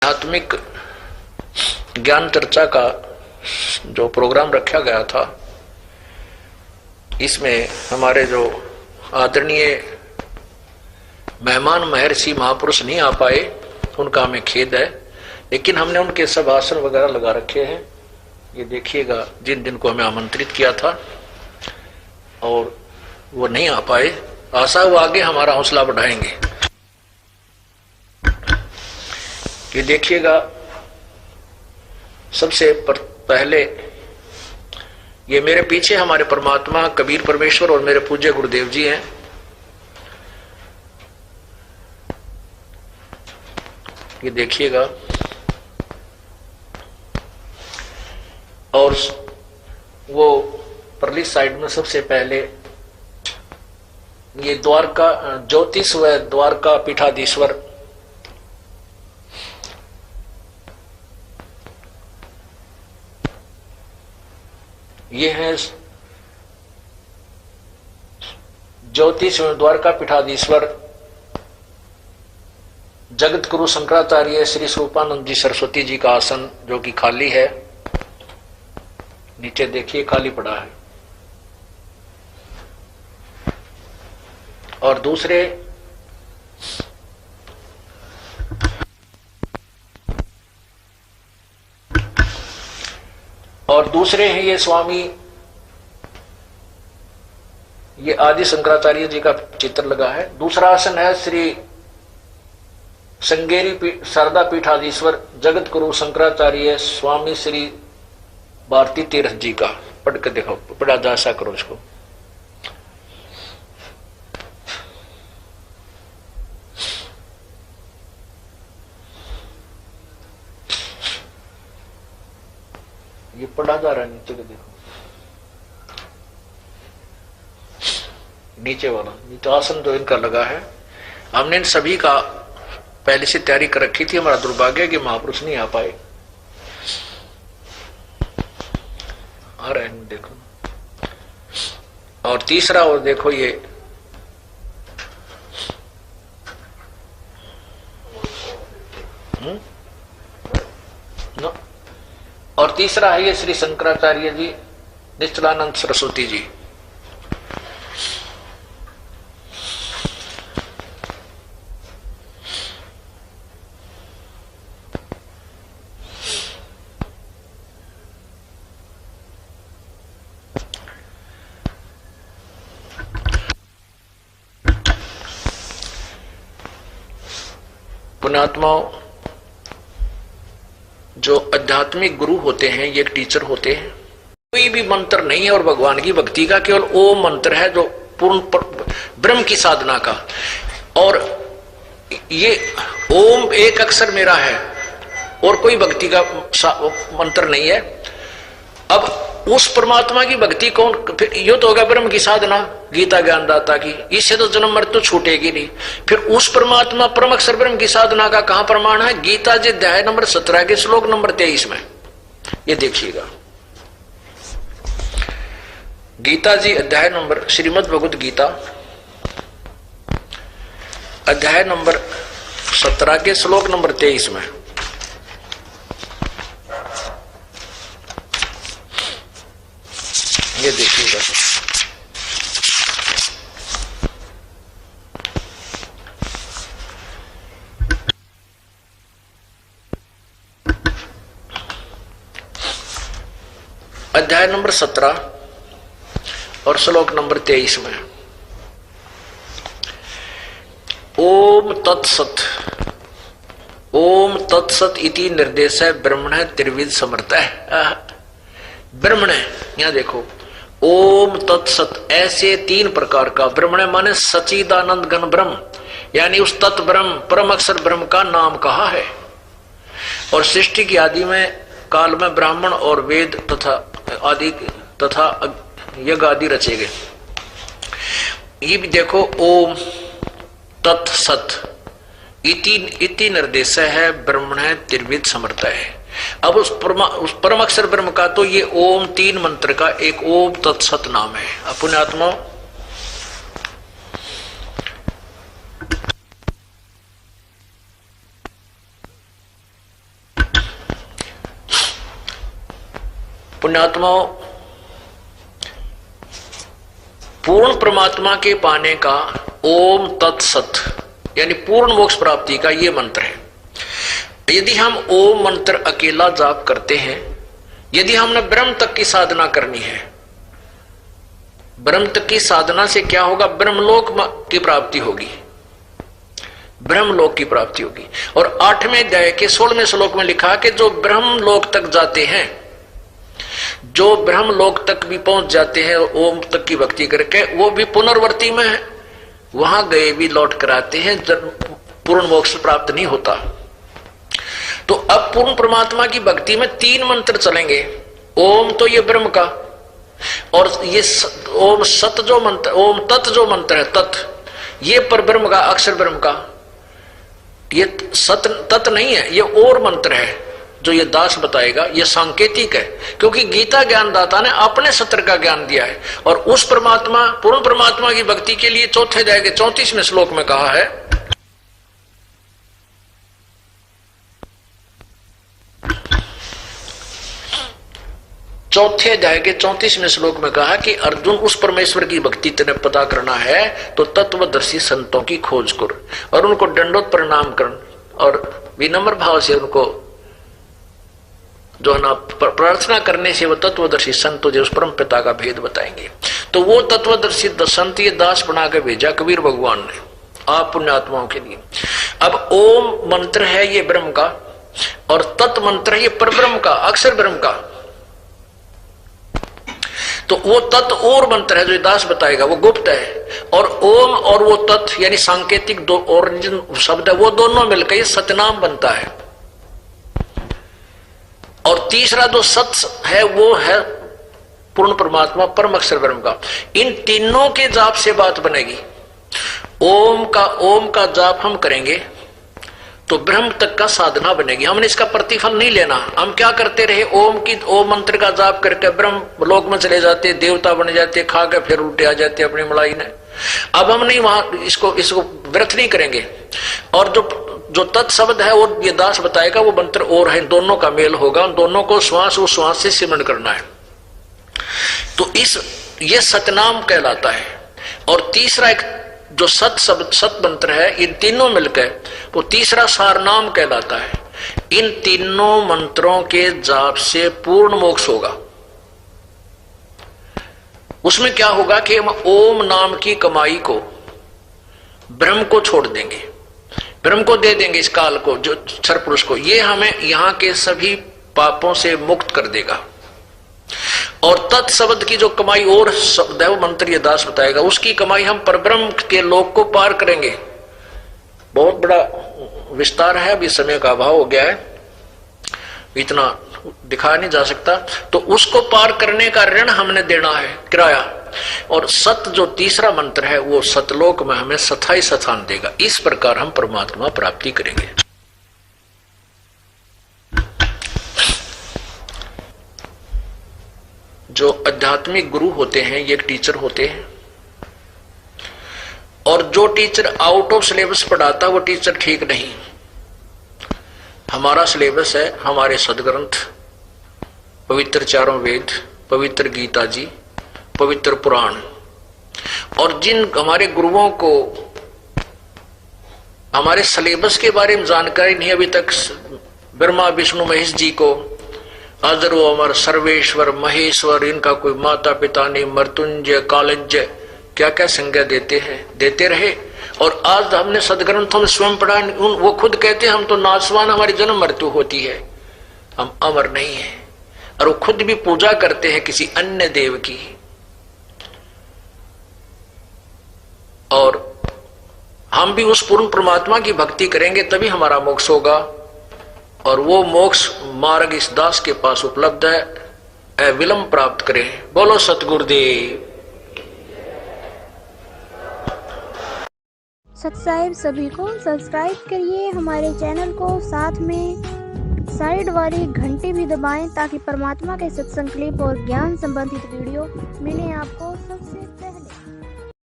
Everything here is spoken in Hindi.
आध्यात्मिक ज्ञान चर्चा का जो प्रोग्राम रखा गया था, इसमें हमारे जो आदरणीय मेहमान महर्षि महापुरुष नहीं आ पाए, उनका हमें खेद है, लेकिन हमने उनके सब आसन वगैरह लगा रखे हैं। ये देखिएगा, जिन दिन को हमें आमंत्रित किया था और वो नहीं आ पाए, आशा वो आगे हमारा हौसला बढ़ाएंगे। ये देखिएगा, सबसे पहले ये मेरे पीछे हमारे परमात्मा कबीर परमेश्वर और मेरे पूज्य गुरुदेव जी हैं। ये देखिएगा, और वो परली साइड में सबसे पहले ये द्वारका ज्योतिष व द्वारका पीठाधीश्वर, ये है ज्योतिष व द्वारका पीठाधीश्वर जगत गुरु शंकराचार्य श्री स्वरूपानंद जी सरस्वती जी का आसन, जो कि खाली है। नीचे देखिए, खाली पड़ा है। और दूसरे हैं ये स्वामी, ये आदि शंकराचार्य जी का चित्र लगा है। दूसरा आसन है श्री श्रृंगेरी शारदा पीठाधीश्वर जगत गुरु शंकराचार्य स्वामी श्री भारती तीर्थ जी का। पढ़ के देखो, पढ़ा जा सा करो इसको। ये पढ़ा जा रहा है, नीचे के देखो, नीचे वाला नीचे आसन जो इनका लगा है। हमने इन सभी का पहले से तैयारी कर रखी थी। हमारा दुर्भाग्य कि महापुरुष नहीं आ पाए। आ रहे हैं, देखो। और तीसरा, और देखो ये और तीसरा है ये श्री शंकराचार्य जी निश्चलानंद सरस्वती जी। पुण्यात्माओं, जो आध्यात्मिक गुरु होते हैं, ये एक टीचर होते हैं। कोई भी मंत्र नहीं है और भगवान की भक्ति का, केवल ओम मंत्र है जो पूर्ण ब्रह्म की साधना का। और ये ओम एक अक्षर मेरा है और कोई भक्ति का मंत्र नहीं है। अब उस परमात्मा की भक्ति कौन, फिर यो तो होगा ब्रह्म की साधना, गीता ज्ञानदाता की, इससे तो जन्म मृत्यु छूटेगी नहीं। फिर उस परमात्मा परम अक्षर ब्रह्म की साधना का कहां प्रमाण है? गीता जी अध्याय नंबर 17 के श्लोक नंबर 23 में। ये देखिएगा, गीता जी अध्याय नंबर, श्रीमद् भगवद गीता अध्याय नंबर 17 के श्लोक नंबर 23 में। ये देखिएगा, अध्याय नंबर 17 और श्लोक नंबर 23 में। ओम तत्सत, ओम तत्सत इति निर्देश है ब्रह्मण त्रिविध समर्थ है। ब्रह्मण, यहां देखो, ओम तत्सत, ऐसे 3 प्रकार का। ब्रह्मण माने सच्चिदानंद घन ब्रह्म, यानी उस तत् ब्रह्म परम अक्षर ब्रह्म का नाम कहा है। और सृष्टि की आदि में काल में ब्राह्मण और वेद तथा यज्ञ आदि रचे गए। ये भी देखो, ओम तत्सत इति निर्देश है ब्रह्मण त्रिविध समर्थ है। अब उस परम अक्षर ब्रह्म का तो ये ओम 3 मंत्र का एक ओम तत्सत नाम है। अपने आत्मा पुण्यात्माओं, पूर्ण परमात्मा के पाने का ओम तत्सत यानी पूर्ण मोक्ष प्राप्ति का ये मंत्र है। यदि हम ओम मंत्र अकेला जाप करते हैं, यदि हमने ब्रह्म तक की साधना करनी है, ब्रह्म तक की साधना से क्या होगा? ब्रह्मलोक की प्राप्ति होगी, ब्रह्मलोक की प्राप्ति होगी। और 8वें अध्याय के 16वें श्लोक में लिखा कि जो ब्रह्मलोक तक जाते हैं, जो ब्रह्मलोक तक भी पहुंच जाते हैं ओम तक की भक्ति करके, वो भी पुनर्वर्ती में है, वहां गए भी लौट कर आते हैं, पूर्ण मोक्ष प्राप्त नहीं होता। तो अब पूर्ण परमात्मा की भक्ति में 3 मंत्र चलेंगे। ओम तो ये ब्रह्म का, और ये ओम सत जो मंत्र, ओम तत् जो मंत्र है, तत् ये पर ब्रह्म का, अक्षर ब्रह्म का। ये सत तत् नहीं है, ये और मंत्र है जो ये दास बताएगा। ये सांकेतिक है, क्योंकि गीता ज्ञानदाता ने अपने सत्र का ज्ञान दिया है। और उस परमात्मा, पूर्ण परमात्मा की भक्ति के लिए चौथे अध्याय के 34वें श्लोक में कहा है, चौथे अध्याय के 34वें श्लोक में कहा कि अर्जुन, उस परमेश्वर की भक्ति तेने पता करना है तो तत्वदर्शी संतों की खोज कर और उनको दंडोत प्रणाम कर और विनम्र भाव से उनको जो है ना प्रार्थना करने से वो तत्वदर्शी संत तुझे उस परम पिता का भेद बताएंगे। तो वो तत्वदर्शी संत ये दास बना के भेजा कबीर भगवान ने आप पुण्यात्माओं के लिए। अब ओम मंत्र है ये ब्रह्म का, और तत् मंत्र है ये परब्रह्म का, अक्षर ब्रह्म का। तो वो तत् और मंत्र है जो दास बताएगा, वो गुप्त है। और ओम और वो तत् यानी सांकेतिक दो ओरिजिन शब्द है, वो दोनों मिलकर ये सतनाम बनता है। और तीसरा जो सत है वो है पूर्ण परमात्मा परम अक्षर ब्रह्म का। इन तीनों के जाप से बात बनेगी। ओम का जाप हम करेंगे तो ब्रह्म तक का साधना बनेगी। हमने इसका प्रतिफल नहीं लेना। हम क्या करते रहे, ओम मंत्र का जाप करके ब्रह्म लोक में चले जाते, देवता बन जाते, खा के फिर उल्टे आ जाते अपनी मलाई ने। अब हम नहीं वहां इसको व्यर्थ नहीं करेंगे। और जो तत्शब्द है वो ये दास बताएगा, वो मंत्र और है, दोनों का मेल होगा, उन दोनों को श्वास उस श्वास से सिमरण करना है। तो ये सतनाम कहलाता है। और तीसरा एक जो सत मंत्र है, इन तीनों मिलकर वो तीसरा सारनाम कहलाता है। इन तीनों मंत्रों के जाप से पूर्ण मोक्ष होगा। उसमें क्या होगा कि हम ओम नाम की कमाई को ब्रह्म को छोड़ देंगे, ब्रह्म को दे देंगे, इस काल को, जो क्षर पुरुष को। ये हमें यहाँ के सभी पापों से मुक्त कर देगा। और तत्शब्द की जो कमाई और शब्द है वो मंत्र ये दास बताएगा, उसकी कमाई हम परब्रह्म के लोक को पार करेंगे। बहुत बड़ा विस्तार है, अभी समय का अभाव हो गया है, इतना दिखाया नहीं जा सकता। तो उसको पार करने का ऋण हमने देना है, किराया। और सत जो तीसरा मंत्र है वो सतलोक में हमें स्थायी स्थान देगा। इस प्रकार हम परमात्मा प्राप्ति करेंगे। जो आध्यात्मिक गुरु होते हैं ये एक टीचर होते हैं, और जो टीचर आउट ऑफ सिलेबस पढ़ाता वो टीचर ठीक नहीं। हमारा सिलेबस है हमारे सदग्रंथ, पवित्र चारों वेद, पवित्र गीता जी, पवित्र पुराण। और जिन हमारे गुरुओं को हमारे सिलेबस के बारे में जानकारी नहीं अभी तक, ब्रह्मा विष्णु महेश जी को अजरो अमर सर्वेश्वर महेश्वर, इनका कोई माता पिता नहीं, मृत्युंजय कालज्य, क्या क्या संज्ञा देते रहे। और आज हमने सदग्रंथों में स्वयं पढ़ा, वो खुद कहते हैं हम तो नासवान, हमारी जन्म मृत्यु होती है, हम अमर नहीं है। और वो खुद भी पूजा करते हैं किसी अन्य देव की। और हम भी उस पूर्ण परमात्मा की भक्ति करेंगे तभी हमारा मोक्ष होगा। और वो मोक्ष मार्ग इस दास के पास उपलब्ध है, विलंब प्राप्त करें। बोलो सतगुरुदेव। सत्साहिब सभी को सब्सक्राइब करिए हमारे चैनल को, साथ में साइड वाली घंटी भी दबाएं ताकि परमात्मा के सत्संग क्लिप और ज्ञान संबंधित वीडियो मिले आपको सबसे पहले।